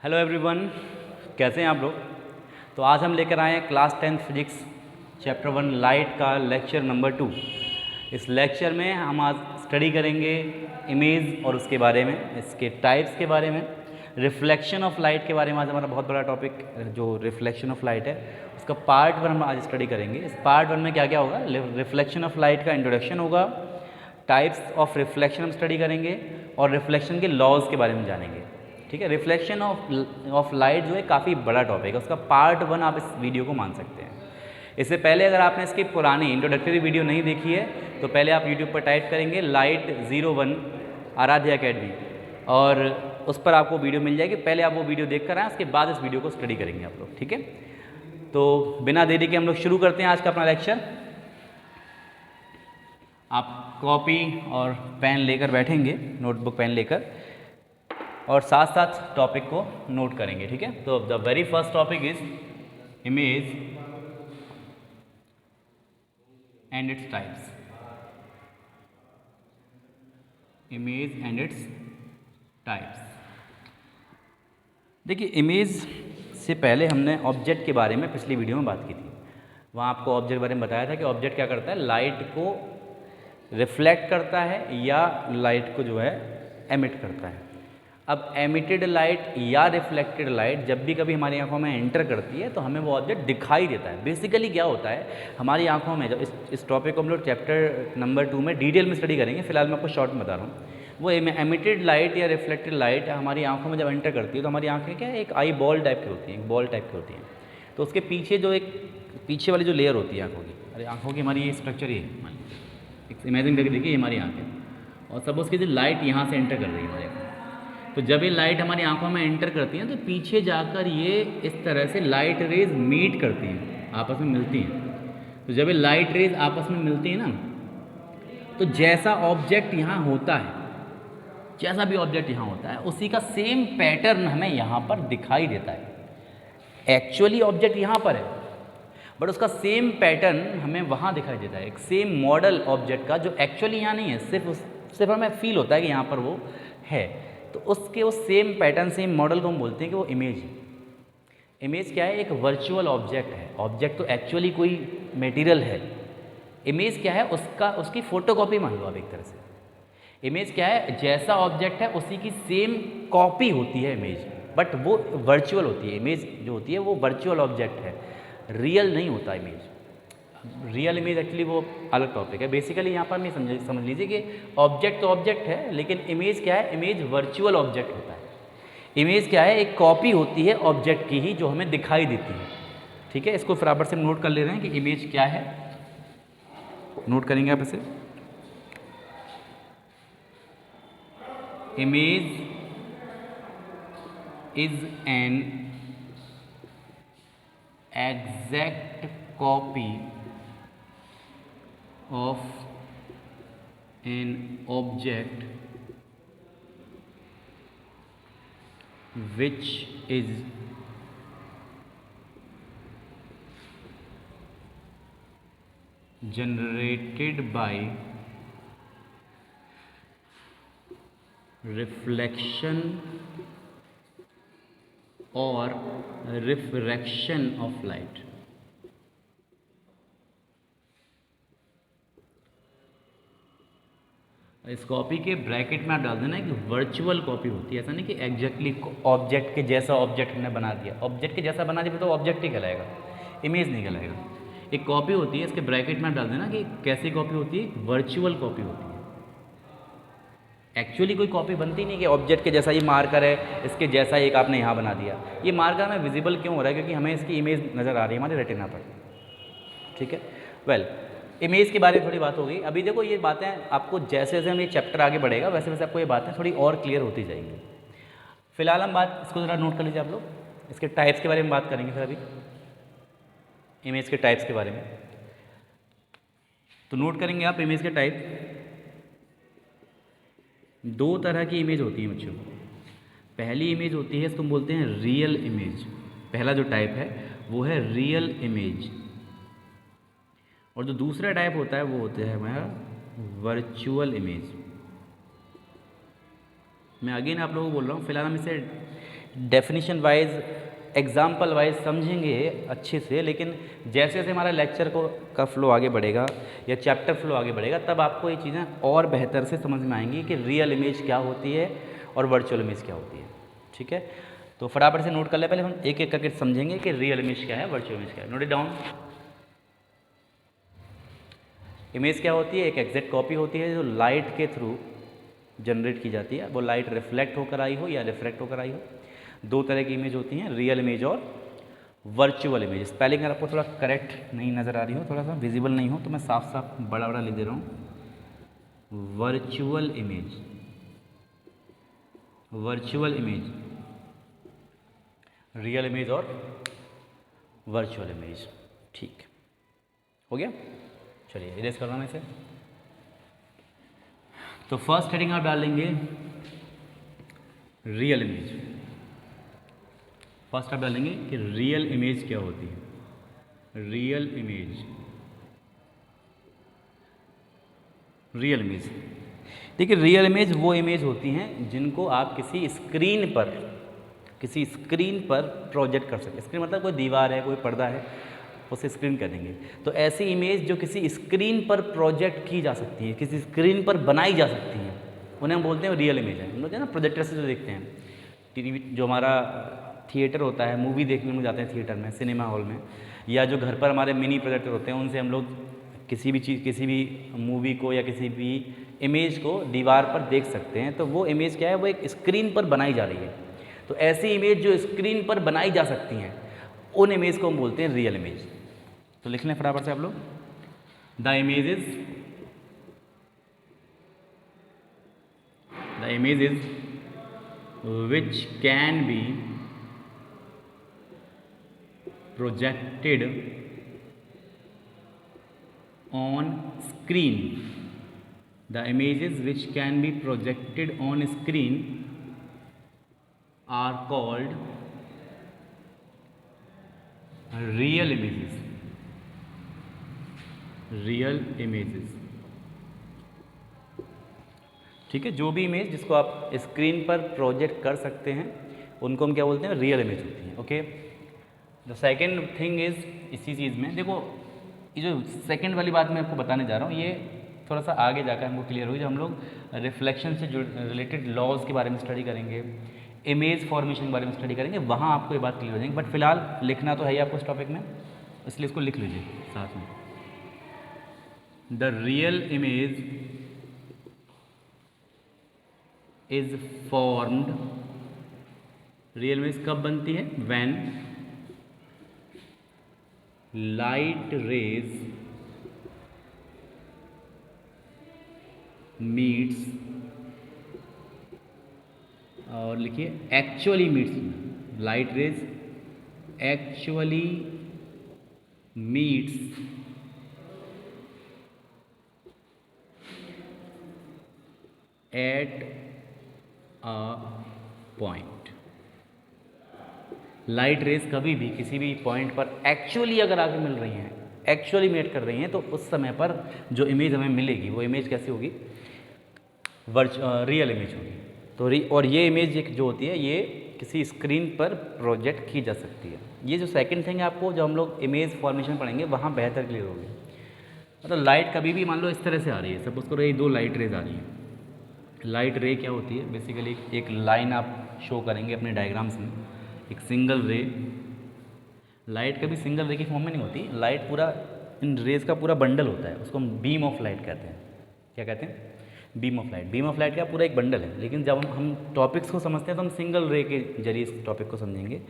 Hello everyone, कैसे हैं आप लोग। तो आज हम लेकर आए हैं क्लास 10 फिजिक्स चैप्टर 1 लाइट का लेक्चर नंबर 2। इस लेक्चर में हम आज स्टडी करेंगे इमेज और उसके बारे में, इसके टाइप्स के बारे में, रिफ्लेक्शन ऑफ लाइट के बारे में। आज हमारा बहुत बड़ा टॉपिक जो रिफ्लेक्शन ऑफ लाइट है उसका पार्ट 1 हम आज स्टडी करेंगे। इस पार्ट 1 में क्या क्या होगा, रिफ्लेक्शन ऑफ लाइट का इंट्रोडक्शन होगा, टाइप्स ऑफ रिफ्लेक्शन हम स्टडी करेंगे और रिफ्लेक्शन के लॉज के बारे में जानेंगे। ठीक है, रिफ्लेक्शन ऑफ लाइट जो है काफ़ी बड़ा टॉपिक है, उसका पार्ट 1 आप इस वीडियो को मान सकते हैं। इससे पहले अगर आपने इसकी पुरानी इंट्रोडक्टरी वीडियो नहीं देखी है तो पहले आप यूट्यूब पर टाइप करेंगे लाइट 01 आराध्या अकेडमी और उस पर आपको वीडियो मिल जाएगी। पहले आप वो वीडियो देख कर आएँ, उसके बाद इस वीडियो को स्टडी करेंगे आप लोग। ठीक है, तो बिना देरी के हम लोग शुरू करते हैं आज का अपना लेक्चर। आप कॉपी और पेन लेकर बैठेंगे, नोटबुक पेन लेकर, और साथ साथ टॉपिक को नोट करेंगे। ठीक है, तो the very first topic is image and its types. Image and its types. देखिए, इमेज से पहले हमने ऑब्जेक्ट के बारे में पिछली वीडियो में बात की थी। वहाँ आपको ऑब्जेक्ट के बारे में बताया था कि ऑब्जेक्ट क्या करता है, लाइट को रिफ्लेक्ट करता है या लाइट को जो है एमिट करता है। अब एमिटेड लाइट या रिफ्लेक्टेड लाइट जब भी कभी हमारी आंखों में एंटर करती है तो हमें वो ऑब्जेक्ट दिखाई देता है। बेसिकली क्या होता है हमारी आंखों में, जब इस टॉपिक को हम लोग चैप्टर नंबर 2 में डिटेल में स्टडी करेंगे, फिलहाल मैं आपको शॉर्ट में बता रहा हूँ। वो एमिटेड लाइट या रिफ्लेक्टेड लाइट हमारी आंखों में जब एंटर करती है तो हमारी आंखें क्या है, एक आई बॉल टाइप की होती हैं, एक बॉल टाइप की होती हैं। तो उसके पीछे जो एक पीछे वाली जो लेयर होती है आंखों की, अरे आंखों की हमारी ये स्ट्रक्चर ये है, इमेजिन करके देखिए, ये हमारी आंखें, और सपोज कीजिए लाइट यहाँ से एंटर कर रही है हमारे आंखों में। तो जब ये लाइट हमारी आंखों में एंटर करती हैं तो पीछे जाकर ये इस तरह से लाइट रेज मीट करती हैं, आपस में मिलती हैं। तो जब ये लाइट रेज आपस में मिलती हैं ना, तो जैसा ऑब्जेक्ट यहाँ होता है, जैसा भी ऑब्जेक्ट यहाँ होता है उसी का सेम पैटर्न हमें यहाँ पर दिखाई देता है। एक्चुअली ऑब्जेक्ट यहाँ पर है बट उसका सेम पैटर्न हमें वहाँ दिखाई देता है, एक सेम मॉडल ऑब्जेक्ट का जो एक्चुअली यहाँ नहीं है, सिर्फ हमें फील होता है कि यहाँ पर वो है। तो उसके उस सेम पैटर्न, सेम मॉडल को हम बोलते हैं कि वो इमेज है। इमेज क्या है, एक वर्चुअल ऑब्जेक्ट है। ऑब्जेक्ट तो एक्चुअली कोई मटेरियल है, इमेज क्या है, उसकी फोटोकॉपी मान लो आप एक तरह से। इमेज क्या है, जैसा ऑब्जेक्ट है उसी की सेम कॉपी होती है इमेज, बट वो वर्चुअल होती है। इमेज जो होती है वो वर्चुअल ऑब्जेक्ट है, रियल नहीं होता इमेज। रियल इमेज एक्चुअली वो अलग टॉपिक है। बेसिकली यहाँ पर मैं समझ लीजिए कि ऑब्जेक्ट तो ऑब्जेक्ट है, लेकिन इमेज क्या है, इमेज वर्चुअल ऑब्जेक्ट होता है। इमेज क्या है, एक कॉपी होती है ऑब्जेक्ट की ही जो हमें दिखाई देती है। ठीक है, इसको बराबर से नोट कर ले रहे हैं कि इमेज क्या है, नोट करेंगे आप इसे। Image is an exact copy of an object which is generated by reflection or refraction of light। इस कॉपी के ब्रैकेट में आप डाल देना कि वर्चुअल कॉपी होती है, ऐसा नहीं कि एग्जैक्टली ऑब्जेक्ट के जैसा ऑब्जेक्ट हमने बना दिया। ऑब्जेक्ट के जैसा बना दिया तो ऑब्जेक्ट ही कहलाएगा, इमेज नहीं कहलाएगा। एक कॉपी होती है, इसके ब्रैकेट में आप डाल देना कि कैसी कॉपी होती है, वर्चुअल कॉपी होती है। एक्चुअली कोई कॉपी बनती नहीं कि ऑब्जेक्ट के जैसा ये मार्कर है, इसके जैसा एक आपने यहाँ बना दिया। ये मार्कर हमें विजिबल क्यों हो रहा है, क्योंकि हमें इसकी इमेज नज़र आ रही है हमारे रेटिना पर। ठीक है, वेल इमेज के बारे में थोड़ी बात हो गई। अभी देखो ये बातें आपको जैसे जैसे हम ये चैप्टर आगे बढ़ेगा वैसे वैसे आपको ये बातें थोड़ी और क्लियर होती जाएंगी। फिलहाल हम बात, इसको ज़रा नोट कर लीजिए आप लोग, इसके टाइप्स के बारे में बात करेंगे फिर अभी, इमेज के टाइप्स के बारे में। तो नोट करेंगे आप इमेज के टाइप। दो तरह की इमेज होती है बच्चों। पहली इमेज होती है, इसको हम बोलते हैं रियल इमेज। पहला जो टाइप है वो है रियल इमेज, और जो दूसरा टाइप होता है वो होता है हमारा वर्चुअल इमेज। मैं अगेन आप लोगों को बोल रहा हूँ, फिलहाल हम इसे डेफिनेशन वाइज एग्जाम्पल वाइज समझेंगे अच्छे से, लेकिन जैसे जैसे हमारा लेक्चर का फ्लो आगे बढ़ेगा या चैप्टर फ्लो आगे बढ़ेगा तब आपको ये चीज़ें और बेहतर से समझ में आएंगी कि रियल इमेज क्या होती है और वर्चुअल इमेज क्या होती है। ठीक है, तो फटाफट से नोट कर ले, पहले हम एक एक करके समझेंगे कि रियल इमेज क्या है, वर्चुअल इमेज क्या है। Note it down. इमेज क्या होती है? एक एग्जैक्ट कॉपी होती है जो लाइट के थ्रू जनरेट की जाती है, वो लाइट रिफ्लेक्ट होकर आई हो या रिफ्रैक्ट होकर आई हो। दो तरह की इमेज होती हैं, रियल इमेज और वर्चुअल इमेज। स्पेलिंग अगर आपको थोड़ा करेक्ट नहीं नज़र आ रही हो, थोड़ा सा विजिबल नहीं हो, तो मैं साफ साफ बड़ा बड़ा लिख दे रहा हूँ। Virtual image, virtual image, real image और वर्चुअल इमेज। ठीक हो गया, चलिए इरेज कर रहा हूँ इसे। तो फर्स्ट हेडिंग आप डाल देंगे रियल इमेज। फर्स्ट आप डालेंगे कि रियल इमेज क्या होती है। रियल इमेज, रियल इमेज देखिए, रियल इमेज वो इमेज होती हैं जिनको आप किसी स्क्रीन पर प्रोजेक्ट कर सकते। स्क्रीन मतलब कोई दीवार है, कोई पर्दा है, उसे स्क्रीन कर देंगे। तो ऐसी इमेज जो किसी स्क्रीन पर प्रोजेक्ट की जा सकती है, किसी स्क्रीन पर बनाई जा सकती है, उन्हें हम बोलते हैं रियल इमेज है। हम लोग है ना प्रोजेक्टर से जो देखते हैं, टीवी जो हमारा थिएटर होता है, मूवी देखने में जाते हैं थिएटर में, सिनेमा हॉल में, या जो घर पर हमारे मिनी प्रोजेक्टर होते हैं, उनसे हम लोग किसी भी चीज़, किसी भी मूवी को या किसी भी इमेज को दीवार पर देख सकते हैं। तो वो इमेज क्या है? वो एक स्क्रीन पर बनाई जा रही है। तो ऐसी इमेज जो स्क्रीन पर बनाई जा सकती हैं, उन इमेज को हम बोलते हैं रियल इमेज। तो लिख लें फटाफट से आप लोग, the image is which can be projected on screen. The images which can be projected on screen are called real images. Real images. ठीक है, जो भी इमेज जिसको आप स्क्रीन पर प्रोजेक्ट कर सकते हैं उनको हम क्या बोलते हैं? रियल इमेज होती है। Okay, the second thing is, इसी चीज़ में देखो, ये जो सेकेंड वाली बात मैं आपको बताने जा रहा हूँ, ये थोड़ा सा आगे जाकर हमको क्लियर होगी जब हम लोग रिफ्लेक्शन से रिलेटेड लॉज के बारे में स्टडी करेंगे, इमेज फॉर्मेशन के बारे में स्टडी करेंगे, वहाँ आपको ये बात क्लियर हो जाएगी। बट फिलहाल लिखना तो है ही आपको इस टॉपिक में, इसलिए इसको लिख लीजिए साथ में। The real image is formed, real image कब बनती है? when light rays meets, और लिखिए actually meets, light rays actually meets at a point. Light rays कभी भी किसी भी पॉइंट पर एक्चुअली अगर आगे मिल रही हैं, एक्चुअली मीट कर रही हैं, तो उस समय पर जो इमेज हमें मिलेगी वो इमेज कैसी होगी? रियल इमेज होगी। तो और ये इमेज एक जो होती है ये किसी स्क्रीन पर प्रोजेक्ट की जा सकती है। ये जो सेकंड थिंग है, आपको जो हम लोग इमेज फॉर्मेशन पढ़ेंगे वहाँ बेहतर क्लियर होगी। मतलब लाइट कभी भी मान लो इस तरह से आ रही है, सपोज करो ये दो लाइट रेज आ रही हैं। लाइट रे क्या होती है? बेसिकली एक लाइन आप शो करेंगे अपने डायग्राम्स में, एक सिंगल रे। लाइट कभी सिंगल रे की फॉर्म में नहीं होती, लाइट पूरा इन रेज का पूरा बंडल होता है, उसको हम बीम ऑफ लाइट कहते हैं। क्या कहते हैं? Beam of light. Beam of light का पूरा एक बंडल है, लेकिन जब हम टॉपिक्स को समझते हैं तो हम सिंगल रे के जरिए इस टॉपिक को समझेंगे।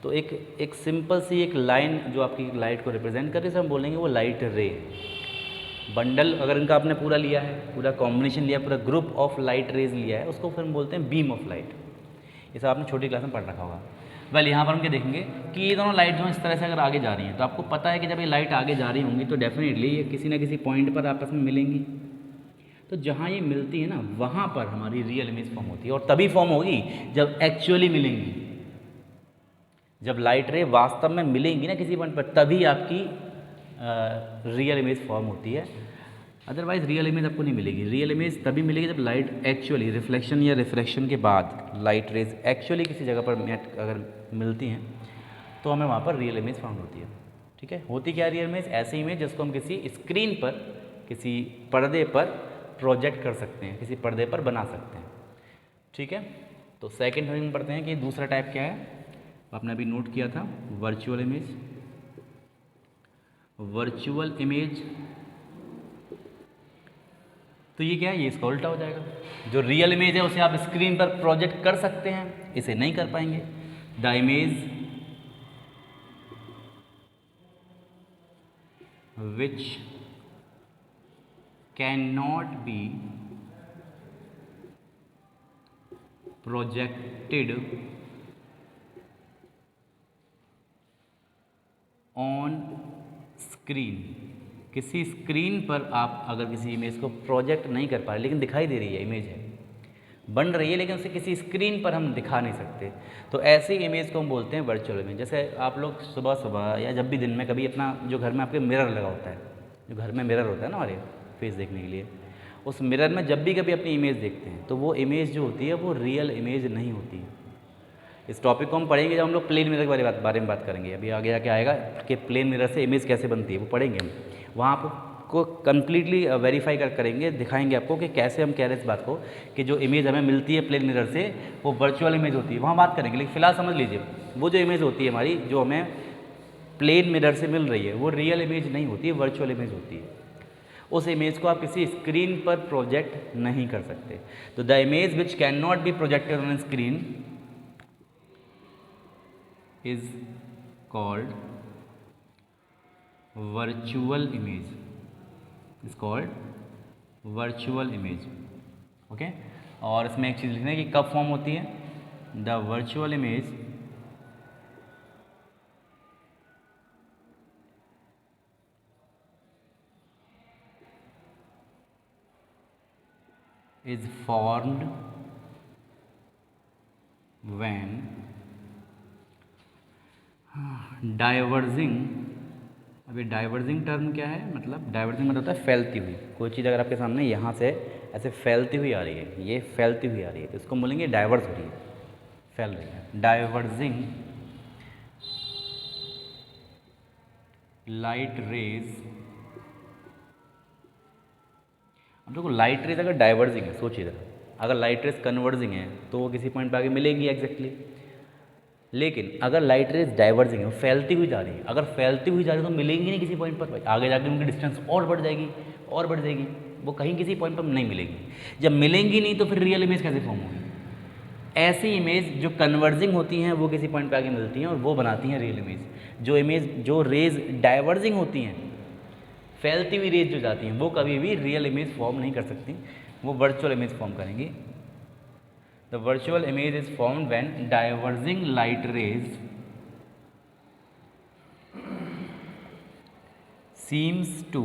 तो एक सिंपल सी एक लाइन जो आपकी लाइट को रिप्रेजेंट कर रही है, हम बोलेंगे वो लाइट रे। बंडल अगर इनका आपने पूरा लिया है, पूरा कॉम्बिनेशन लिया, पूरा ग्रुप ऑफ लाइट रेज लिया है, उसको फिर हम बोलते हैं बीम ऑफ लाइट। ये सब आपने छोटी क्लास में पढ़ रखा होगा। वेल यहाँ पर हम क्या देखेंगे कि ये दोनों लाइट जो है इस तरह से अगर आगे जा रही हैं, तो आपको पता है कि जब ये लाइट आगे जा रही होंगी तो डेफिनेटली ये किसी न किसी पॉइंट पर आपस में मिलेंगी। तो जहाँ ये मिलती है ना, वहाँ पर हमारी रियल इमेज फॉर्म होती है, और तभी फॉर्म होगी जब एक्चुअली मिलेंगी। जब लाइट रे वास्तव में मिलेंगी ना किसी पॉइंट पर, तभी आपकी रियल इमेज फॉर्म होती है। अदरवाइज रियल इमेज आपको नहीं मिलेगी। रियल इमेज तभी मिलेगी जब लाइट एक्चुअली रिफ्लेक्शन या रिफ्रैक्शन के बाद लाइट रेज एक्चुअली किसी जगह पर अगर मिलती हैं तो हमें वहाँ पर रियल इमेज फाउंड होती है। ठीक है, होती क्या रियल इमेज? ऐसी इमेज जिसको हम किसी स्क्रीन पर, किसी पर्दे पर प्रोजेक्ट कर सकते हैं, किसी पर्दे पर बना सकते हैं। ठीक है, तो सेकंड हम पढ़ते हैं कि दूसरा टाइप क्या है। आपने अभी नोट किया था वर्चुअल इमेज। वर्चुअल इमेज तो ये क्या है? ये इसका उल्टा हो जाएगा। जो रियल इमेज है उसे आप स्क्रीन पर प्रोजेक्ट कर सकते हैं, इसे नहीं कर पाएंगे। The image which cannot be projected on screen। किसी स्क्रीन पर आप अगर किसी इमेज को प्रोजेक्ट नहीं कर पा रहे, लेकिन दिखाई दे रही है, इमेज है, बन रही है, लेकिन उसे किसी स्क्रीन पर हम दिखा नहीं सकते, तो ऐसी इमेज को हम बोलते हैं वर्चुअल इमेज। जैसे आप लोग सुबह सुबह या जब भी दिन में कभी अपना जो घर में आपके मिरर लगा होता है, जो घर में मिरर होता है ना हमारे फेस देखने के लिए, उस मिरर में जब भी कभी अपनी इमेज देखते हैं तो वो इमेज जो होती है वो रियल इमेज नहीं होती है। इस टॉपिक को हम पढ़ेंगे जब हम लोग प्लेन मिरर के बारे में बात करेंगे। अभी आगे जाके आएगा कि प्लेन मिरर से इमेज कैसे बनती है, वो पढ़ेंगे हम। वहाँ आपको कम्प्लीटली वेरीफाई करेंगे, दिखाएंगे आपको कि कैसे हम कह रहे हैं इस बात को कि जो इमेज हमें मिलती है प्लेन मिरर से वो वर्चुअल इमेज होती है, वहाँ बात करेंगे। लेकिन फिलहाल समझ लीजिए, वो जो इमेज होती है हमारी, जो हमें प्लेन मिरर से मिल रही है, वो रियल इमेज नहीं होती है, वर्चुअल इमेज होती है। उस इमेज को आप किसी स्क्रीन पर प्रोजेक्ट नहीं कर सकते। तो the image which can not be projected on screen is called virtual image, is called virtual image. Okay, और इसमें एक चीज़ लिखना है कि कब फॉर्म होती है। The virtual image is formed when diverging. अभी डाइवर्जिंग टर्म क्या है? मतलब डाइवर्जिंग मतलब होता है फैलती हुई। कोई चीज़ अगर आपके सामने यहाँ से ऐसे फैलती हुई आ रही है, ये फैलती हुई आ रही है, तो इसको बोलेंगे डाइवर्स हो रही है, फैल रही है। Diverging light raise. अब देखो, लाइट रेज अगर डाइवर्जिंग है, सोचिए जरा, अगर लाइट रेज कन्वर्जिंग है तो वो किसी पॉइंट पे आगे मिलेगी एग्जैक्टली। लेकिन अगर लाइट रेज डाइवर्जिंग है, फैलती हुई जा रही है, अगर फैलती हुई जा रही है तो मिलेंगी नहीं किसी पॉइंट पर, आगे जाके उनकी डिस्टेंस और बढ़ जाएगी और बढ़ जाएगी, वो कहीं किसी पॉइंट पर नहीं मिलेगी। जब मिलेंगी नहीं तो फिर रियल इमेज कैसे फॉर्म होगी? ऐसी इमेज जो कन्वर्जिंग होती हैं वो किसी पॉइंट पर आगे मिलती हैं और वो बनाती हैं रियल इमेज। जो रेज डाइवर्जिंग होती हैं, फैलती हुई रेज जो जाती हैं, वो कभी भी रियल इमेज फॉर्म नहीं कर सकती, वो वर्चुअल इमेज फॉर्म करेंगी। The virtual image is formed when diverging light rays seems to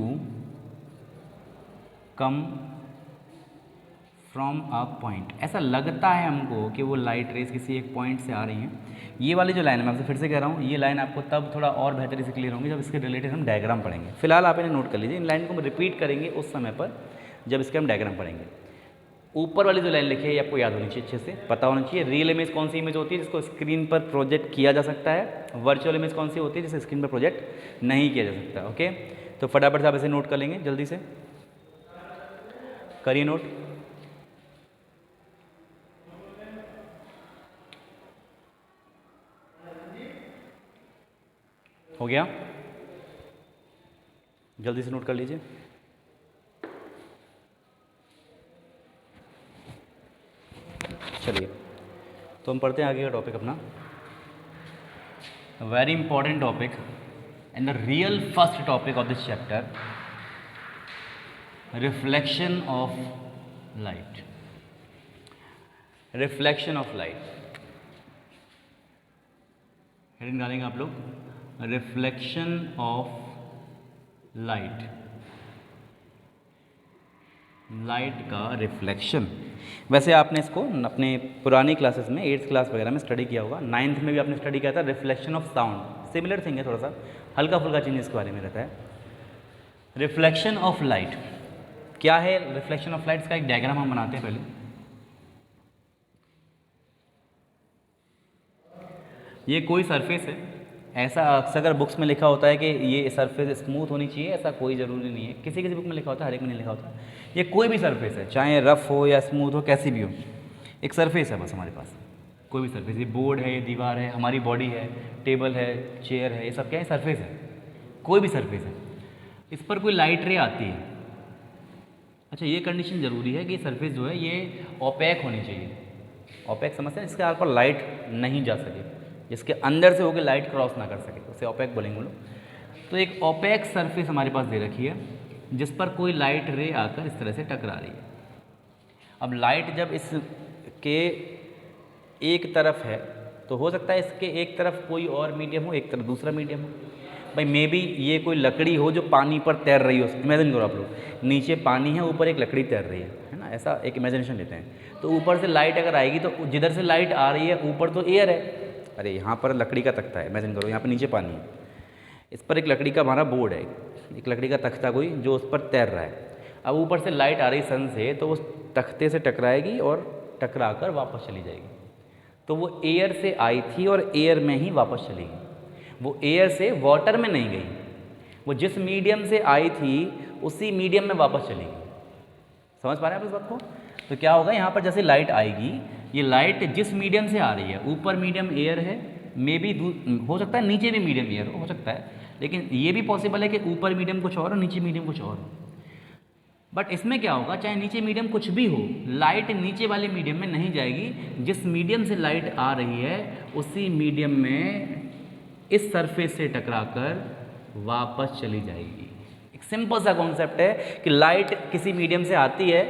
come from a point. ऐसा लगता है हमको कि वो लाइट रेज किसी एक पॉइंट से आ रही हैं। ये वाली जो लाइन है, मैं आपसे फिर से कह रहा हूँ, ये लाइन आपको तब थोड़ा और बेहतरी से क्लियर होंगी जब इसके रिलेटेड हम डायग्राम पढ़ेंगे। फिलहाल आप इन्हें नोट कर लीजिए, इन लाइन को हम रिपीट करेंगे उस समय पर जब इसके हम डायग्राम पढ़ेंगे। ऊपर वाली जो लाइन लिखी है ये आपको याद होनी चाहिए, अच्छे से पता होना चाहिए। रियल इमेज कौन सी इमेज होती है जिसको स्क्रीन पर प्रोजेक्ट किया जा सकता है, वर्चुअल इमेज कौन सी होती है जिसे स्क्रीन पर प्रोजेक्ट नहीं किया जा सकता। ओके, तो फटाफट से आप इसे नोट कर लेंगे, जल्दी से करिए नोट। हो गया? जल्दी से नोट कर लीजिए। चलिए, तो हम पढ़ते हैं आगे का टॉपिक अपना। Very important topic and the real first topic of this chapter, reflection of light. Reflection of light heading डालेंगे आप लोग, रिफ्लेक्शन ऑफ लाइट। लाइट का रिफ्लेक्शन। वैसे आपने इसको अपने पुरानी क्लासेस में 8th क्लास वगैरह में स्टडी किया होगा, 9th में भी आपने स्टडी किया था reflection of sound. Similar thing है, थोड़ा सा हल्का फुल्का चेंज इसके बारे में रहता है। रिफ्लेक्शन ऑफ लाइट, क्या है रिफ्लेक्शन ऑफ लाइट्स का एक डायग्राम हम बनाते हैं पहले। ये कोई सरफेस है, ऐसा अक्सर बुक्स में लिखा होता है कि ये सरफेस स्मूथ होनी चाहिए, ऐसा कोई ज़रूरी नहीं है, किसी किसी बुक में लिखा होता है, हर एक में नहीं लिखा होता। ये कोई भी सरफेस है, चाहे रफ़ हो या स्मूथ हो, कैसी भी हो, एक सरफेस है बस हमारे पास, कोई भी सरफेस। ये बोर्ड है, ये दीवार है, हमारी बॉडी है, टेबल है, चेयर है, ये सब क्या है, सरफेस है, कोई भी सरफेस है। इस पर कोई लाइट रे आती है। अच्छा, ये कंडीशन ज़रूरी है कि सरफेस जो है ये ओपेक होनी चाहिए। ओपेक समझते हैं, इसके आर पर लाइट नहीं जा सके, जिसके अंदर से होकर लाइट क्रॉस ना कर सके, उसे ओपेक बोलेंगे लोग। तो एक ओपेक सरफेस हमारे पास दे रखी है जिस पर कोई लाइट रे आकर इस तरह से टकरा रही है। अब लाइट जब इसके एक तरफ है तो हो सकता है इसके एक तरफ कोई और मीडियम हो, एक तरफ दूसरा मीडियम हो। भाई मे बी ये कोई लकड़ी हो जो पानी पर तैर रही हो, इमेजिन करो आप लोग, नीचे पानी है, ऊपर एक लकड़ी तैर रही है ना, ऐसा एक इमेजिनेशन लेते हैं। तो ऊपर से लाइट अगर आएगी तो जिधर से लाइट आ रही है ऊपर तो एयर है, अरे यहाँ पर लकड़ी का तख्ता है, इमेजिन करो यहाँ पर नीचे पानी है, इस पर एक लकड़ी का हमारा बोर्ड है, एक लकड़ी का तख्ता कोई जो उस पर तैर रहा है। अब ऊपर से लाइट आ रही सन से तो उस तख्ते से टकराएगी और टकरा कर वापस चली जाएगी। तो वो एयर से आई थी और एयर में ही वापस चली गई, वो एयर से वाटर में नहीं गई, वो जिस मीडियम से आई थी उसी मीडियम में वापस चली गई। समझ पा रहे हैं आप इस बात को? तो क्या होगा, यहाँ पर जैसे लाइट आएगी, ये लाइट जिस मीडियम से आ रही है, ऊपर मीडियम एयर है, मे बी हो सकता है नीचे भी मीडियम एयर हो सकता है, लेकिन ये भी पॉसिबल है कि ऊपर मीडियम कुछ और हो, नीचे मीडियम कुछ और हो। बट इसमें क्या होगा, चाहे नीचे मीडियम कुछ भी हो, लाइट नीचे वाले मीडियम में नहीं जाएगी, जिस मीडियम से लाइट आ रही है उसी मीडियम में इस सरफेस से टकराकर वापस चली जाएगी। एक सिंपल सा कॉन्सेप्ट है कि लाइट किसी मीडियम से आती है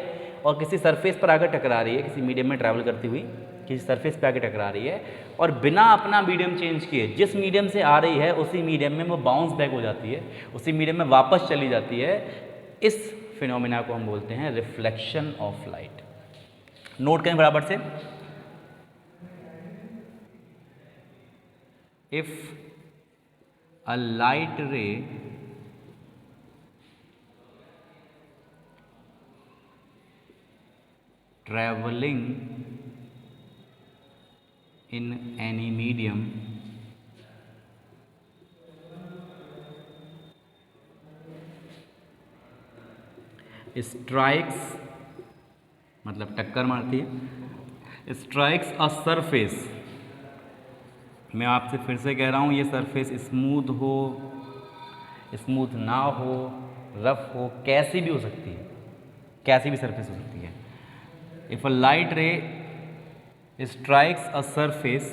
और किसी सरफेस पर आकर टकरा रही है, किसी मीडियम में ट्रैवल करती हुई किसी सरफेस पे आकर टकरा रही है, और बिना अपना मीडियम चेंज किए जिस मीडियम से आ रही है उसी मीडियम में वो बाउंस बैक हो जाती है, उसी मीडियम में वापस चली जाती है। इस फिनोमिना को हम बोलते हैं रिफ्लेक्शन ऑफ लाइट। नोट करें बराबर से, इफ अ लाइट रे traveling in any medium strikes, मतलब टक्कर मारती है, स्ट्राइक्स अ सरफेस, मैं आपसे फिर से कह रहा हूँ, ये सरफेस स्मूथ हो, स्मूथ ना हो, रफ हो, कैसी भी हो सकती है, कैसी भी सरफेस हो सकती है। If a light ray strikes a surface,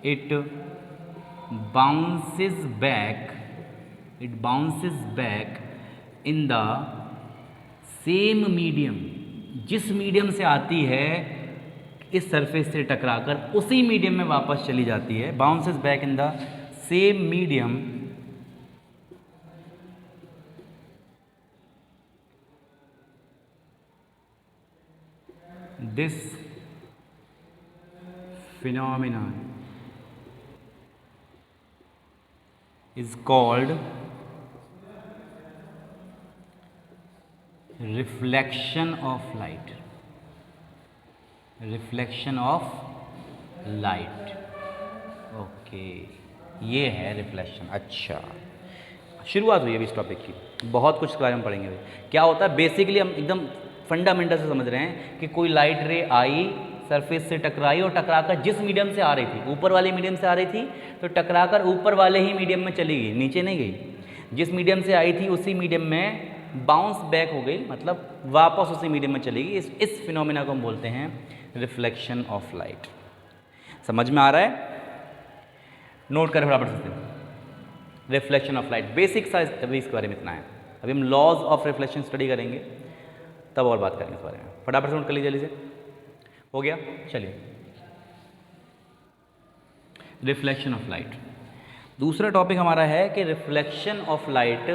it bounces back in the same medium, जिस मीडियम से आती है इस सरफेस से टकराकर उसी मीडियम में वापस चली जाती है। Bounces back in the same medium this phenomenon is called reflection of light, reflection of light। Okay, ये है रिफ्लेक्शन। अच्छा, शुरुआत हुई है अभी इस टॉपिक की, बहुत कुछ इसके बारे में पढ़ेंगे अभी। क्या होता है, बेसिकली हम एकदम फंडामेंटल से समझ रहे हैं कि कोई लाइट रे आई, सरफेस से टकराई और टकराकर जिस मीडियम से आ रही थी, ऊपर वाले मीडियम से आ रही थी, तो टकराकर ऊपर वाले ही मीडियम में चली गई, नीचे नहीं गई। जिस मीडियम से आई थी उसी मीडियम में बाउंस बैक हो गई, मतलब वापस उसी मीडियम में चली गई। इस फिनोमिना को हम बोलते हैं रिफ्लेक्शन ऑफ लाइट। समझ में आ रहा है? नोट करें बराबर से, reflection of light basic size अभी इसके बारे में इतना है। अभी हम लॉज ऑफ रिफ्लेक्शन स्टडी करेंगे, तब और बात करेंगे इस बारे में। फटाफट से नोट कर लीजिए, जल्दी से। हो गया? चलिए, रिफ्लेक्शन ऑफ लाइट। दूसरा टॉपिक हमारा है कि रिफ्लेक्शन ऑफ लाइट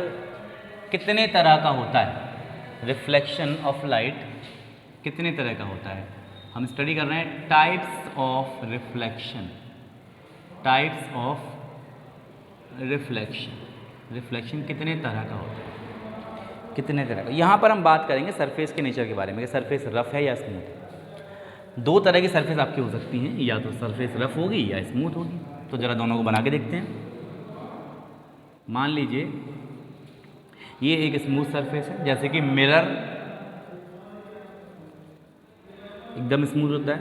कितने तरह का होता है। रिफ्लेक्शन ऑफ लाइट कितने तरह का होता है, हम स्टडी कर रहे हैं types of reflection, types of reflection. Reflection कितने तरह का होता है, कितने तरह का। यहाँ पर हम बात करेंगे सरफेस के नेचर के बारे में कि सरफेस रफ है या स्मूथ है। दो तरह की सरफेस आपकी हो सकती हैं, या तो सरफेस रफ होगी या स्मूथ होगी। तो ज़रा दोनों को बना के देखते हैं। मान लीजिए ये एक स्मूथ सरफेस है, जैसे कि मिरर एकदम स्मूथ होता है,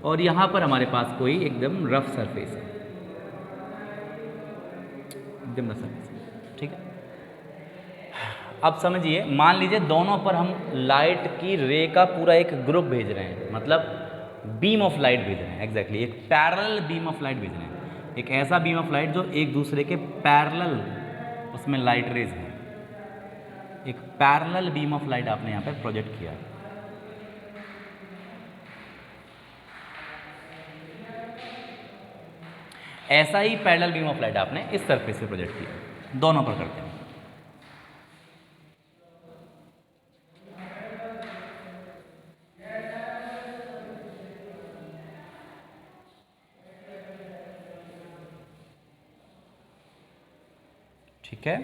और यहाँ पर हमारे पास कोई एकदम रफ सरफेस है, एकदम रफ सरफेस। ठीक है, अब समझिए, मान लीजिए दोनों पर हम लाइट की रे का पूरा एक ग्रुप भेज रहे हैं, मतलब बीम ऑफ लाइट भेज रहे हैं। एग्जैक्टली एक पैरेलल बीम ऑफ लाइट भेज रहे हैं, एक ऐसा बीम ऑफ लाइट जो एक दूसरे के पैरेलल उसमें लाइट रेज है। एक पैरेलल बीम ऑफ लाइट आपने यहाँ पे प्रोजेक्ट किया। ऐसा ही पैरेलल बीम ऑफ लाइट आपने इस सरफेस पे प्रोजेक्ट किया। दोनों पर करते हैं। ठीक है,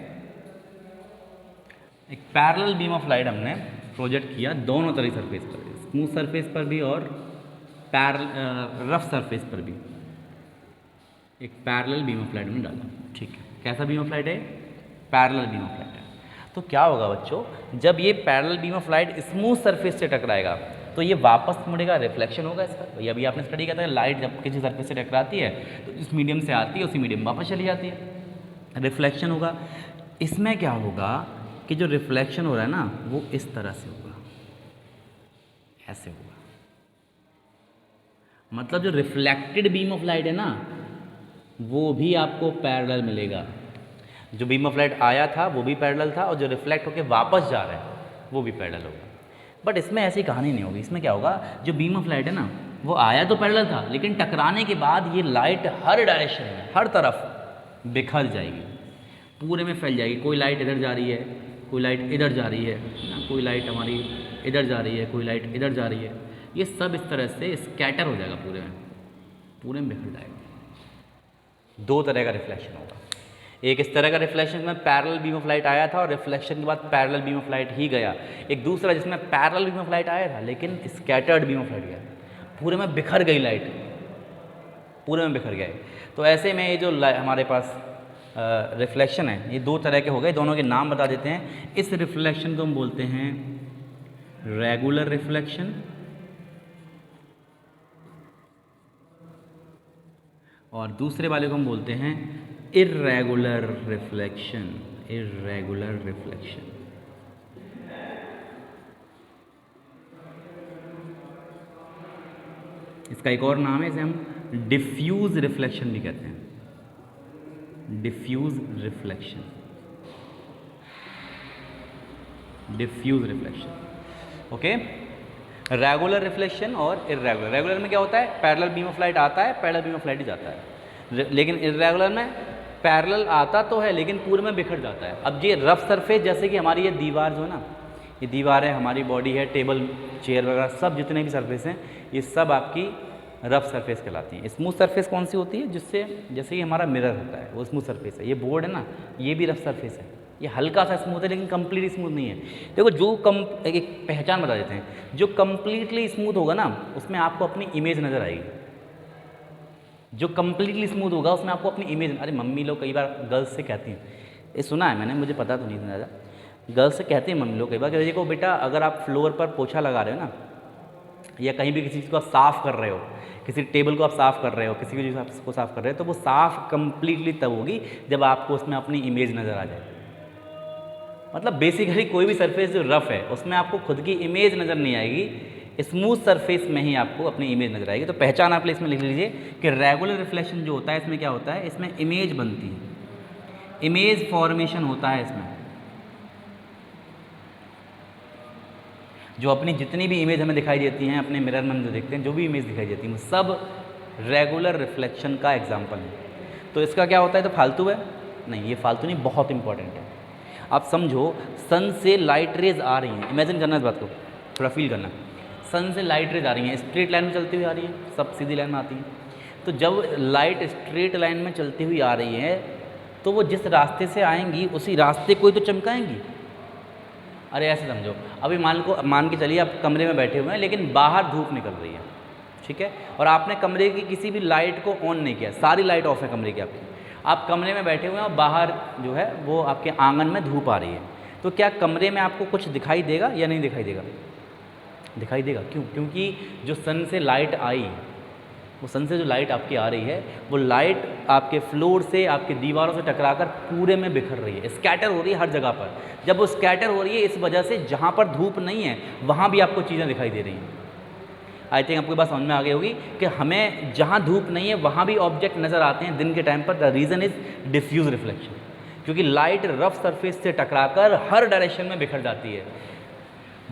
एक पैरेलल बीम ऑफ लाइट हमने प्रोजेक्ट किया दोनों तरह सरफेस पर, स्मूथ सरफेस पर भी और रफ सरफेस पर भी। एक पैरेलल बीम ऑफ लाइट में डाला। ठीक है, कैसा बीम ऑफ लाइट है? पैरेलल बीम ऑफ लाइट है। तो क्या होगा बच्चों, जब ये parallel beam of light smooth surface से टकराएगा तो ये वापस मुड़ेगा, रिफ्लेक्शन होगा इसका। ये अभी आपने स्टडी किया था, लाइट जब किसी सरफेस से टकराती है तो जिस मीडियम से आती है उसी मीडियम में वापस चली जाती है, रिफ्लेक्शन होगा। इसमें क्या होगा कि जो रिफ्लेक्शन हो रहा है ना वो इस तरह से होगा, ऐसे होगा। मतलब जो रिफ्लेक्टेड बीम ऑफ लाइट है ना वो भी आपको पैरेलल मिलेगा। जो बीम ऑफ लाइट आया था वो भी पैरेलल था, और जो रिफ्लेक्ट होकर वापस जा रहा है वो भी पैरेलल होगा। बट इसमें ऐसी कहानी नहीं होगी। इसमें क्या होगा, जो बीम ऑफ लाइट है ना वो आया तो पैरेलल था, लेकिन टकराने के बाद ये लाइट हर डायरेक्शन में, हर तरफ बिखर जाएगी, पूरे में फैल जाएगी। कोई लाइट इधर जा रही है, कोई लाइट इधर जा रही है ना, कोई लाइट हमारी इधर जा रही है, कोई लाइट इधर जा रही है। ये सब इस तरह से स्कैटर हो जाएगा, पूरे में बिखर जाएगा। दो तरह का रिफ्लेक्शन होगा। एक इस तरह का रिफ्लेक्शन में पैरेलल बीम ऑफ लाइट आया था और रिफ्लेक्शन के बाद पैरेलल बीम ऑफ लाइट ही गया। एक दूसरा जिसमें पैरेलल बीम ऑफ लाइट आया था लेकिन स्कैटर्ड बीम ऑफ लाइट गया, पूरे में बिखर गई लाइट, पूरे में बिखर गया। तो ऐसे में ये जो हमारे पास रिफ्लेक्शन है ये दो तरह के हो गए। दोनों के नाम बता देते हैं। इस रिफ्लेक्शन को हम बोलते हैं रेगुलर रिफ्लेक्शन, और दूसरे वाले को हम बोलते हैं इर्रेगुलर रिफ्लेक्शन। Irregular reflection. इसका एक और नाम है, इसे हम डिफ्यूज रिफ्लेक्शन भी कहते हैं। Diffuse reflection, diffuse reflection. Okay, regular reflection और इर्रेगुलर। रेगुलर में क्या होता है, पैरेलल बीम ऑफ लाइट आता है, पैरेलल बीम ऑफ लाइट ही जाता है। लेकिन इर्रेगुलर में पैरेलल आता तो है लेकिन पूरे में बिखर जाता है। अब ये रफ सरफेस, जैसे कि हमारी ये दीवार जो है ना, ये दीवार है, हमारी बॉडी है, टेबल चेयर वगैरह सब जितने भी सरफेस हैं ये सब आपकी रफ सरफेस कहलाती है। स्मूथ सरफेस कौन सी होती है, जिससे जैसे कि हमारा मिरर होता है वो स्मूथ सरफेस है। ये बोर्ड है ना, ये भी रफ सरफेस है। ये हल्का सा स्मूथ है लेकिन कंप्लीटली स्मूथ नहीं है। देखो जो एक पहचान बता देते हैं, जो कंप्लीटली स्मूथ होगा ना उसमें आपको अपनी इमेज नज़र आएगी। जो कंप्लीटली स्मूथ होगा उसमें आपको अपनी इमेज, अरे मम्मी लोग कई बार गर्ल्स से कहती हैं, ये सुना है मैंने, मुझे पता तो नहीं था ज़्यादा, गर्ल्स से कहती हैं मम्मी लोग कई बार कि देखो बेटा, अगर आप फ्लोर पर पोछा लगा रहे हो ना, या कहीं भी किसी चीज़ को आप साफ़ कर रहे हो, किसी टेबल को आप साफ़ कर रहे हो, किसी भी चीज़ को साफ़ कर रहे हो, तो वो साफ़ कंप्लीटली तब होगी जब आपको उसमें अपनी इमेज नज़र आ जाए। मतलब बेसिकली कोई भी सरफेस जो रफ़ है उसमें आपको खुद की इमेज नज़र नहीं आएगी, स्मूथ सरफेस में ही आपको अपनी इमेज नज़र आएगी। तो पहचान आप इसमें लिख लीजिए कि रेगुलर रिफ्लेक्शन जो होता है इसमें क्या होता है, इसमें इमेज बनती है, इमेज फॉर्मेशन होता है इसमें। जो अपनी जितनी भी इमेज हमें दिखाई देती हैं, अपने मिरर में हम जो देखते हैं, जो भी इमेज दिखाई देती है वो सब रेगुलर रिफ्लेक्शन का एग्जाम्पल है। तो इसका क्या होता है, तो फालतू है नहीं, ये फालतू नहीं, बहुत इंपॉर्टेंट है। आप समझो, सन से लाइट रेज आ रही हैं, इमेजिन करना इस बात को, थोड़ा फील करना। सन से लाइट रेज आ रही हैं, स्ट्रेट लाइन में चलती हुई आ रही है, सब सीधी लाइन में आती हैं। तो जब लाइट स्ट्रेट लाइन में चलती हुई आ रही है तो वो जिस रास्ते से आएंगी उसी रास्ते को ही तो चमकाएंगी। अरे ऐसे समझो, अभी मान के चलिए आप कमरे में बैठे हुए हैं लेकिन बाहर धूप निकल रही है, ठीक है, और आपने कमरे की किसी भी लाइट को ऑन नहीं किया, सारी लाइट ऑफ है कमरे की आपकी, आप कमरे में बैठे हुए हैं और बाहर जो है वो आपके आंगन में धूप आ रही है, तो क्या कमरे में आपको कुछ दिखाई देगा या नहीं दिखाई देगा? दिखाई देगा। क्यों? क्योंकि जो सन से लाइट आई, वो सन से जो लाइट आपकी आ रही है वो लाइट आपके फ्लोर से, आपके दीवारों से टकराकर पूरे में बिखर रही है, स्कैटर हो रही है हर जगह पर। जब वो स्कैटर हो रही है इस वजह से जहाँ पर धूप नहीं है वहाँ भी आपको चीज़ें दिखाई दे रही हैं। आई थिंक आपको बात समझ में आ गई होगी कि हमें जहाँ धूप नहीं है वहाँ भी ऑब्जेक्ट नज़र आते हैं दिन के टाइम पर। The reason is diffuse reflection, क्योंकि लाइट रफ सरफेस से टकराकर हर डायरेक्शन में बिखर जाती है।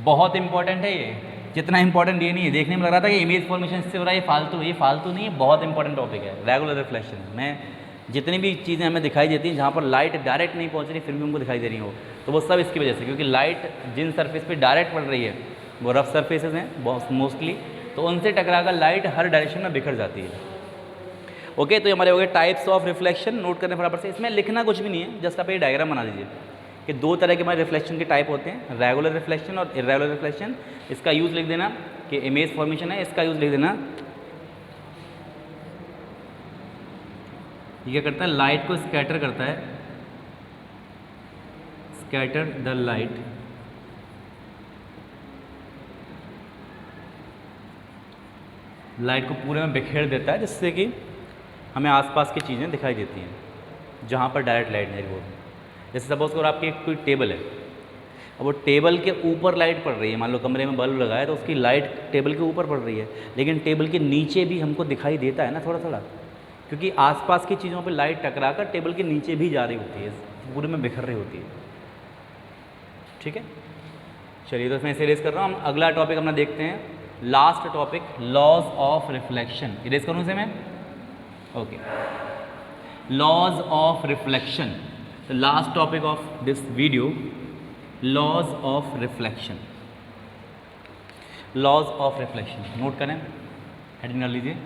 बहुत इंपॉर्टेंट है ये, जितना इंपॉर्टेंट ये नहीं है। देखने में लग रहा था कि इमेज फॉर्मेशन इससे हो रहा है, ये फालतू नहीं है, बहुत इंपॉर्टेंट टॉपिक है रेगुलर रिफ्लेक्शन में। जितनी भी चीज़ें हमें दिखाई देती हैं जहाँ पर लाइट डायरेक्ट नहीं पहुँच रही फिर भी हमको दिखाई दे रही हो, तो वो सब इसकी वजह से, क्योंकि लाइट जिन सरफेस पे डायरेक्ट पड़ रही है वो रफ सरफेसेस हैं मोस्टली, तो उनसे टकराकर लाइट हर डायरेक्शन में बिखर जाती है। ओके, तो ये हमारे हो गए टाइप्स ऑफ रिफ्लेक्शन। नोट करने फटाफट से, इसमें लिखना कुछ भी नहीं है, जस्ट आप ये डायग्राम बना दीजिए कि दो तरह के हमारे रिफ्लेक्शन के टाइप होते हैं, रेगुलर रिफ्लेक्शन और इरेगुलर रिफ्लेक्शन। इसका यूज़ लिख देना कि इमेज फॉर्मेशन है, इसका यूज़ लिख देना ये क्या करता है, लाइट को स्कैटर करता है, स्कैटर द लाइट, लाइट को पूरे में बिखेर देता है जिससे कि हमें आसपास की चीज़ें दिखाई देती हैं जहाँ पर डायरेक्ट लाइट नहीं हो। जैसे सपोज करो आपकी कोई टेबल है, अब वो टेबल के ऊपर लाइट पड़ रही है, मान लो कमरे में बल्ब लगाया तो उसकी लाइट टेबल के ऊपर पड़ रही है, लेकिन टेबल के नीचे भी हमको दिखाई देता है ना थोड़ा थोड़ा, क्योंकि आसपास की चीज़ों पे लाइट टकराकर टेबल के नीचे भी जा रही होती है, पूरे में बिखर रही होती है। ठीक है, चलिए तो इसमें इरेज कर रहा हूँ। हम अगला टॉपिक अपना देखते हैं, last topic, laws of reflection. Erase करूँ इसे मैं? Okay, laws of reflection, the last topic of this video, laws of reflection. Laws of reflection note करें, हेडिंग कर लीजिए,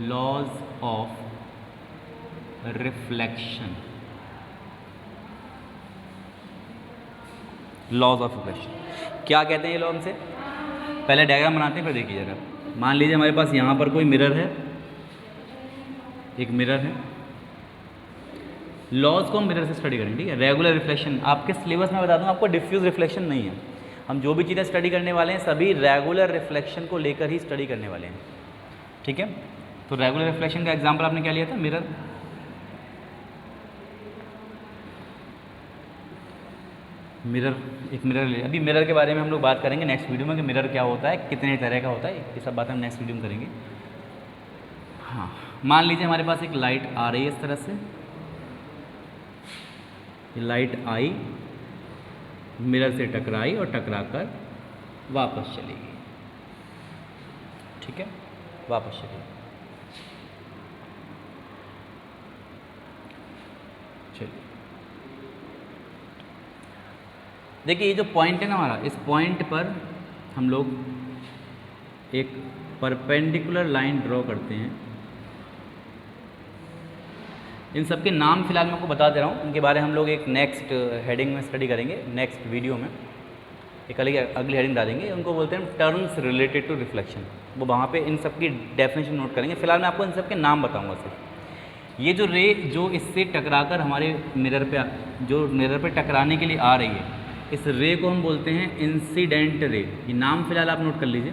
laws of reflection. Laws of reflection क्या कहते हैं ये लॉ हमसे? पहले डायग्राम बनाते हैं फिर देखिए जरा। मान लीजिए हमारे पास यहाँ पर कोई मिरर है, एक मिरर है, लॉज को हम मिरर से स्टडी करेंगे। ठीक है, रेगुलर रिफ्लेक्शन आपके सिलेबस में बता दूँ आपको, डिफ्यूज रिफ्लेक्शन नहीं है। हम जो भी चीज़ें स्टडी करने वाले हैं सभी रेगुलर रिफ्लेक्शन को लेकर ही स्टडी करने वाले हैं। ठीक है, तो रेगुलर रिफ्लेक्शन का एग्जाम्पल आपने क्या लिया था? मिरर। मिरर, एक मिरर ले, अभी मिरर के बारे में हम लोग बात करेंगे नेक्स्ट वीडियो में कि मिरर क्या होता है, कितने तरह का होता है, ये सब बातें हम नेक्स्ट वीडियो में करेंगे। हाँ, मान लीजिए हमारे पास एक लाइट आ रही है इस तरह से, ये लाइट आई, मिरर से टकराई और टकराकर वापस चली गई। ठीक है, वापस चली गई। चलिए देखिए, ये जो पॉइंट है ना हमारा, इस पॉइंट पर हम लोग एक परपेंडिकुलर लाइन ड्रॉ करते हैं। इन सब के नाम फिलहाल मैं आपको बता दे रहा हूँ, इनके बारे में हम लोग एक नेक्स्ट हेडिंग में स्टडी करेंगे, नेक्स्ट वीडियो में एक अगली हेडिंग डालेंगे। उनको बोलते हैं टर्म्स रिलेटेड टू रिफ्लेक्शन, वो वहाँ पे इन सब की डेफिनेशन नोट करेंगे। फिलहाल मैं आपको इन सब के नाम बताऊँगा सिर्फ। ये जो रे जो इससे टकराकर हमारे मिरर पे, जो मिरर पे टकराने के लिए आ रही है, इस रे को हम बोलते हैं इंसिडेंट रे। ये नाम फिलहाल आप नोट कर लीजिए।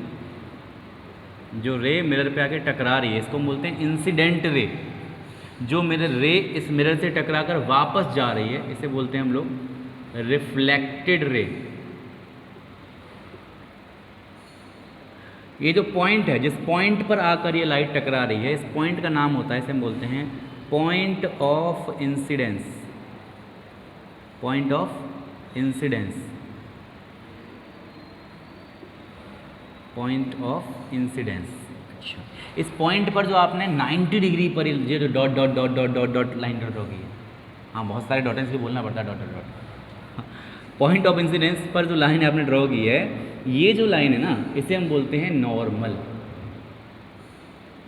जो रे मिरर पे आके टकरा रही है इसको हम बोलते हैं इंसिडेंट रे। जो मिरर रे इस मिरर से टकराकर वापस जा रही है इसे बोलते हैं हम लोग रिफ्लेक्टेड रे। ये जो पॉइंट है, जिस पॉइंट पर आकर ये लाइट टकरा रही है, इस पॉइंट का नाम होता है, इसे हम बोलते हैं point of incidence. Point of incidence, point of incidence. अच्छा, इस पॉइंट पर जो आपने 90 डिग्री पर ये जो dot dot dot dot dot dot line draw की है, हाँ बहुत सारे डॉट भी बोलना पड़ता है, dot dot dot. Point of incidence पर जो लाइन आपने ड्रॉ की है, ये जो लाइन है ना, इसे हम बोलते हैं नॉर्मल।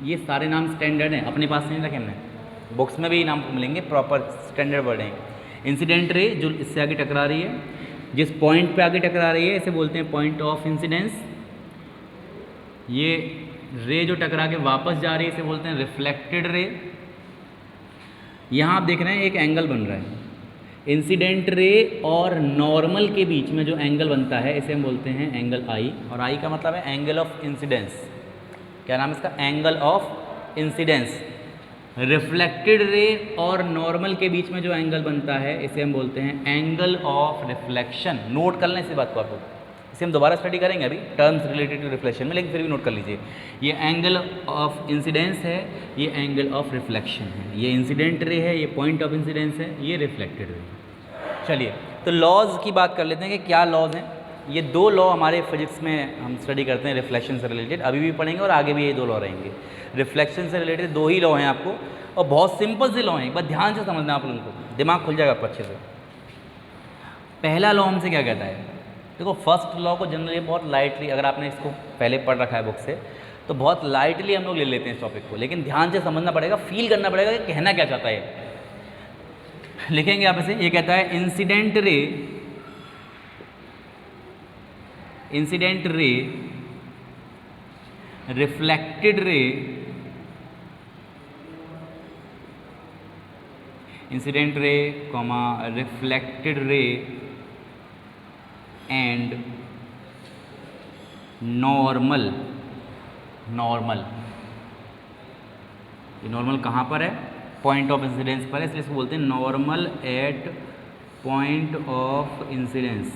ये सारे नाम स्टैंडर्ड हैं, अपने पास नहीं रखे हमने, बुक्स में भी नाम मिलेंगे, प्रॉपर स्टैंडर्ड वर्ड हैं। इंसिडेंट रे जो इससे आगे टकरा रही है, जिस पॉइंट पे आगे टकरा रही है इसे बोलते हैं पॉइंट ऑफ इंसिडेंस। ये रे जो टकरा के वापस जा रही है इसे बोलते हैं रिफ्लेक्टेड रे। यहाँ आप देख रहे हैं एक एंगल बन रहा है, इंसिडेंट रे और नॉर्मल के बीच में जो एंगल बनता है इसे हम बोलते हैं एंगल आई, और आई का मतलब है एंगल ऑफ इंसिडेंस। क्या नाम है इसका? Angle of incidence. Reflected ray और नॉर्मल के बीच में जो एंगल बनता है इसे हम बोलते हैं एंगल ऑफ रिफ्लेक्शन। नोट कर लें इसी बात को आप लोग, इसे हम दोबारा स्टडी करेंगे अभी टर्म्स रिलेटेड टू रिफ्लेक्शन में, लेकिन फिर भी नोट कर लीजिए। ये एंगल ऑफ इंसिडेंस है, ये एंगल ऑफ रिफ्लेक्शन है, ये इंसिडेंट रे है, ये पॉइंट ऑफ इंसिडेंस है, ये रिफ्लेक्टेड रे है। चलिए तो लॉज की बात कर लेते हैं कि क्या लॉज हैं। ये दो लॉ हमारे फिजिक्स में हम स्टडी करते हैं रिफ्लेक्शन से रिलेटेड, अभी भी पढ़ेंगे और आगे भी ये दो लॉ रहेंगे। रिफ्लेक्शन से रिलेटेड दो ही लॉ हैं आपको, और बहुत सिंपल से लॉ हैं, एक बार ध्यान से समझना आप लोगों को, दिमाग खुल जाएगा आपको अच्छे से। पहला लॉ हमसे क्या कहता है? देखो फर्स्ट लॉ को जनरली बहुत लाइटली, अगर आपने इसको पहले पढ़ रखा है बुक से, तो बहुत लाइटली हम लोग ले लेते हैं इस टॉपिक को, लेकिन ध्यान से समझना पड़ेगा, फील करना पड़ेगा कि कहना क्या चाहता है। लिखेंगे आप इसे, ये कहता है incident ray, incident ray, reflected रे, incident ray comma reflected ray and normal. Normal, ये नॉर्मल कहाँ पर है? पॉइंट ऑफ इंसिडेंस पर है, इसलिए इसको बोलते हैं normal at point of incidence.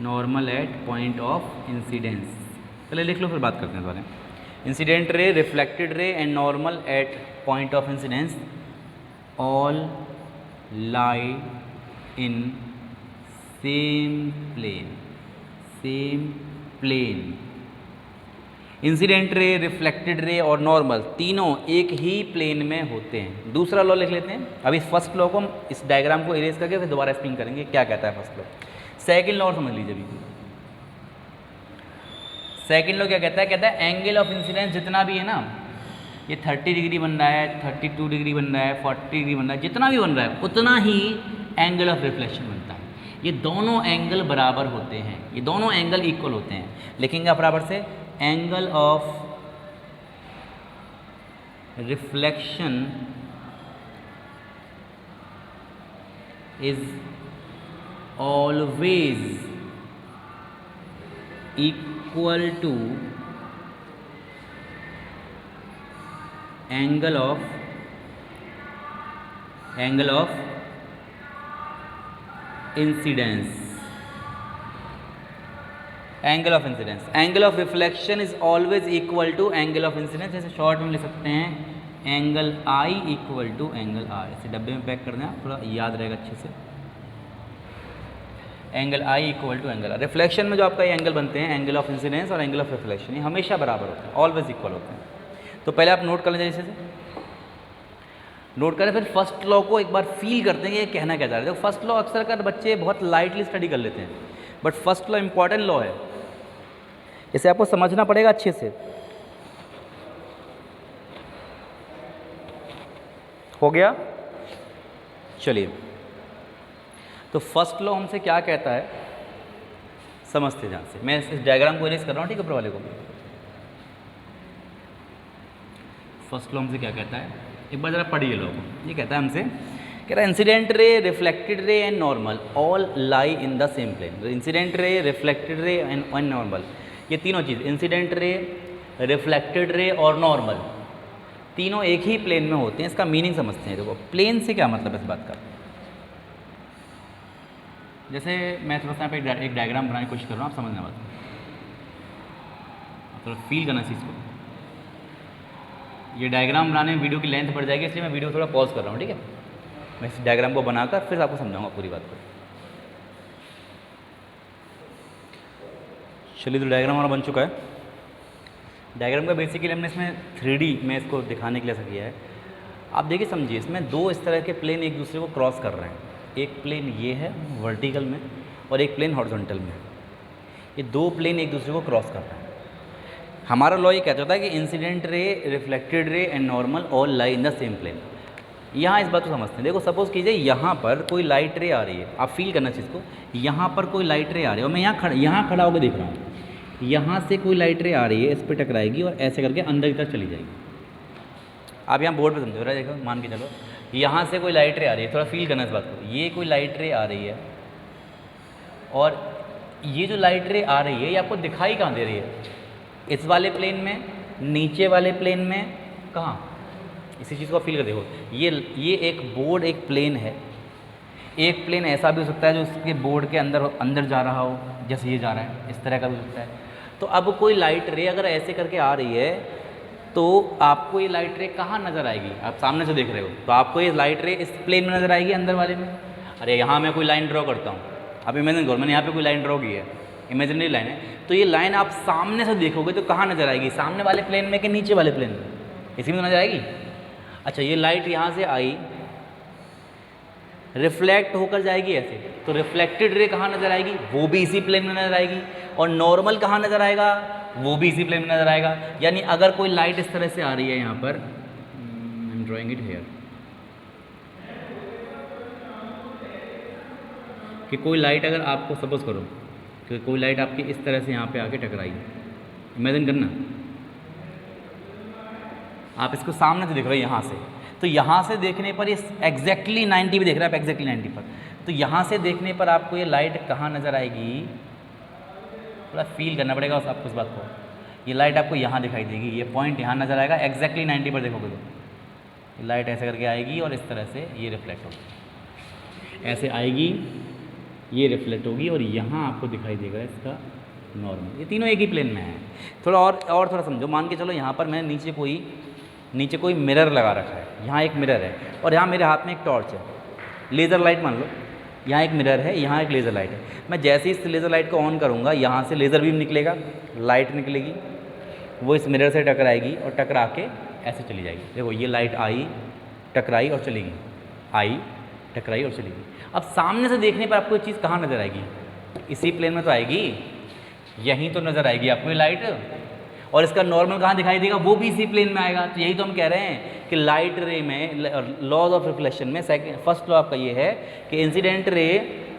Normal at point of incidence, चलिए लिख लो फिर बात करते हैं इस बारे में। Incident ray, reflected ray and normal at point of incidence all lie in same plane, same plane। Incident ray, reflected रे और नॉर्मल तीनों एक ही प्लेन में होते हैं। दूसरा लॉ लिख लेते हैं। अभी फर्स्ट लॉ को हम इस डायग्राम को इरेज करके फिर दोबारा एक्सप्लेन करेंगे क्या कहता है फर्स्ट लॉ। सेकंड लॉ समझ लीजिए अभी। सेकंड लॉ क्या कहता है? कहता है एंगल ऑफ इंसिडेंस जितना भी है ना, ये 30 डिग्री बन रहा है, 32 डिग्री बन रहा है, 40 डिग्री बन रहा है, जितना भी बन रहा है उतना ही एंगल ऑफ रिफ्लेक्शन बनता है। ये दोनों एंगल बराबर होते हैं, ये दोनों एंगल इक्वल होते हैं। लिखेंगे आप बराबर से, angle of reflection is always equal to angle of incidence. Angle of incidence, angle of reflection is always equal to angle of incidence. जैसे शॉर्ट में लिख सकते हैं angle I equal to angle R. इसे डब्बे में पैक कर देना, थोड़ा याद रहेगा अच्छे से। Angle I equal to angle R. Reflection में जो आपका ये एंगल बनते हैं, एंगल ऑफ इंसिडेंस और एंगल ऑफ रिफ्लेक्शन, ये हमेशा बराबर होते हैं, ऑलवेज इक्वल होते हैं। तो पहले आप नोट कर लें, जैसे नोट करें, फिर फर्स्ट लॉ को एक बार फील करते हैं कि ये कहना क्या चाह रहे हैं। फर्स्ट लॉ अक्सर कर बच्चे बहुत लाइटली स्टडी कर लेते हैं, but first law important law है, इसे आपको समझना पड़ेगा अच्छे से। हो गया? चलिए, तो फर्स्ट लॉ हमसे क्या कहता है समझते ध्यान से। मैं इस डायग्राम को इरेज कर रहा हूँ, ठीक है, ऊपर वाले को। फर्स्ट लॉ हमसे क्या कहता है, एक बार जरा पढ़िए लो। ये कहता है हमसे, कह रहा है incident ray, reflected ray and normal all lie in the same plane. Incident ray, reflected ray and normal, ये तीनों चीज़, इंसिडेंट रे, रिफ्लेक्टेड रे और नॉर्मल, तीनों एक ही प्लेन में होते हैं। इसका मीनिंग समझते हैं। देखो प्लेन से क्या मतलब है इस बात का। जैसे मैं थोड़ा सा यहाँ पे एक डायग्राम बनाने की कोशिश कर रहा हूँ, आप समझने बात, थोड़ा फील करना चीज़ को। ये डायग्राम बनाने में वीडियो की लेंथ बढ़ जाएगी, इसलिए मैं वीडियो थोड़ा पॉज कर रहा हूँ, ठीक है। मैं इस डायग्राम को बनाकर फिर आपको समझाऊंगा पूरी बात को। चलिए, तो डायग्राम हमारा बन चुका है। डायग्राम का बेसिकली हमने इसमें 3D में इसको दिखाने के लिए ऐसा किया है। आप देखिए, समझिए, इसमें दो इस तरह के प्लेन एक दूसरे को क्रॉस कर रहे हैं। एक प्लेन ये है वर्टिकल में और एक प्लेन हॉरिजॉन्टल में। ये दो प्लेन एक दूसरे को क्रॉस कर रहे हैं। हमारा लॉ ये कहता होता है कि incident ray, reflected ray and normal all lie in the same plane. यहाँ इस बात को समझते हैं। देखो सपोज़ कीजिए यहाँ पर कोई लाइट रे आ रही है, आप फील करना चीज़ को, यहाँ पर कोई लाइट रे आ रही है और मैं यहाँ खड़ा होकर देख रहा हूँ, यहाँ से कोई लाइट रे आ रही है, इस पर टकराएगी और ऐसे करके अंदर की तरफ चली जाएगी। आप यहाँ बोर्ड पे समझो रहा है, देखो मान के चलो यहाँ से कोई लाइट रे आ रही है, थोड़ा फील करना इस बात को, ये कोई लाइट रे आ रही है और ये जो लाइट रे आ रही है ये आपको दिखाई कहाँ दे रही है? इस वाले प्लेन में, नीचे वाले प्लेन में, कहाँ? इसी चीज़ को फील कर देखो, ये एक बोर्ड, एक प्लेन है। एक प्लेन ऐसा भी हो सकता है जो उसके बोर्ड के अंदर जा रहा हो, जैसे ये जा रहा है, इस तरह का भी हो सकता है। तो अब कोई लाइट रे अगर ऐसे करके आ रही है तो आपको ये लाइट रे कहाँ नज़र आएगी? आप सामने से देख रहे हो तो आपको ये लाइट रे इस प्लेन में नज़र आएगी, अंदर वाले में। अरे यहाँ मैं कोई लाइन ड्रॉ करता हूँ, आप इमेजिन करो मैंने यहाँ पे कोई लाइन ड्रॉ की है, इमेजिनरी लाइन है, तो ये लाइन आप सामने से देखोगे तो कहाँ नज़र आएगी? सामने वाले प्लेन में कि नीचे वाले प्लेन में? इसी में तो नज़र आएगी। अच्छा, ये लाइट यहाँ से आई, रिफ्लेक्ट होकर जाएगी ऐसे, तो रिफ्लेक्टेड रे कहाँ नज़र आएगी? वो भी इसी प्लेन में नज़र आएगी। और नॉर्मल कहाँ नज़र आएगा? वो भी इसी प्लेन में नज़र आएगा। यानी अगर कोई लाइट इस तरह से आ रही है, यहाँ पर I am drawing it here, कि कोई लाइट अगर आपको, सपोज करो कि कोई लाइट आपकी इस तरह से यहाँ पे आके टकराई, इमेजिन करना, आप इसको सामने से देख रहे हो यहाँ से, तो यहाँ से देखने पर ये एग्जैक्टली 90 भी देख रहे हैं आप, एग्जैक्टली 90 पर, तो यहाँ से देखने पर आपको ये लाइट कहाँ नज़र आएगी? थोड़ा फील करना पड़ेगा उस आपको इस बात को। ये लाइट आपको यहाँ दिखाई देगी, ये पॉइंट यहाँ नज़र आएगा, एग्जैक्टली 90 पर देखोगे तो ये लाइट ऐसे करके आएगी और इस तरह से ये रिफ्लेक्ट होगी, ऐसे आएगी, ये रिफ्लेक्ट होगी और यहाँ आपको दिखाई देगा इसका नॉर्मल। ये तीनों एक ही प्लेन में है। थोड़ा और थोड़ा समझो, मान के चलो यहाँ पर मैंने नीचे कोई मिरर लगा रखा है, यहाँ एक मिरर है और यहाँ मेरे हाथ में एक टॉर्च है, लेज़र लाइट मान लो, यहाँ एक मिरर है, यहाँ एक लेज़र लाइट है। मैं जैसे ही इस लेज़र लाइट को ऑन करूँगा, यहाँ से लेज़र बीम निकलेगा, लाइट निकलेगी, वो इस मिरर से टकराएगी और टकरा के ऐसे चली जाएगी। देखो ये लाइट आई, टकराई और चली गई, आई, टकराई और चली गई। अब सामने से देखने पर आपको ये चीज़ कहाँ नज़र आएगी? इसी प्लेन में तो आएगी, यहीं तो नज़र आएगी आपको ये लाइट, और इसका नॉर्मल कहाँ दिखाई देगा? वो भी इसी प्लेन में आएगा। तो यही तो हम कह रहे हैं कि लाइट रे में, लॉज ऑफ रिफ्लेक्शन में फर्स्ट लॉ आपका ये है कि इंसिडेंट रे,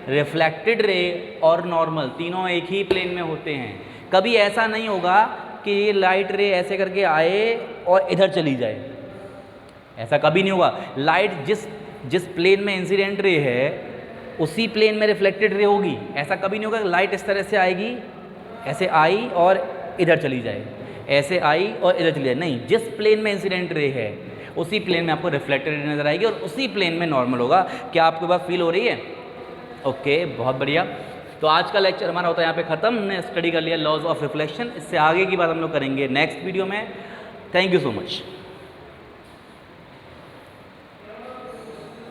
रिफ्लेक्टेड रे और नॉर्मल तीनों एक ही प्लेन में होते हैं। कभी ऐसा नहीं होगा कि ये लाइट रे ऐसे करके आए और इधर चली जाए, ऐसा कभी नहीं होगा। लाइट जिस प्लेन में इंसिडेंट रे है उसी प्लेन में रिफ्लेक्टेड रे होगी। ऐसा कभी नहीं होगा कि लाइट इस तरह से आएगी, ऐसे आई और इधर चली जाए, ऐसे आई और इधर चली जाए, नहीं, जिस प्लेन में इंसिडेंट रे है उसी प्लेन में आपको रिफ्लेक्टेड रे नज़र आएगी और उसी प्लेन में नॉर्मल होगा। क्या आपको बात फील हो रही है? ओके, बहुत बढ़िया। तो आज का लेक्चर हमारा होता है यहाँ पे ख़त्म। हमने स्टडी कर लिया लॉज ऑफ रिफ्लेक्शन। इससे आगे की बात हम लोग करेंगे नेक्स्ट वीडियो में। Thank you so much.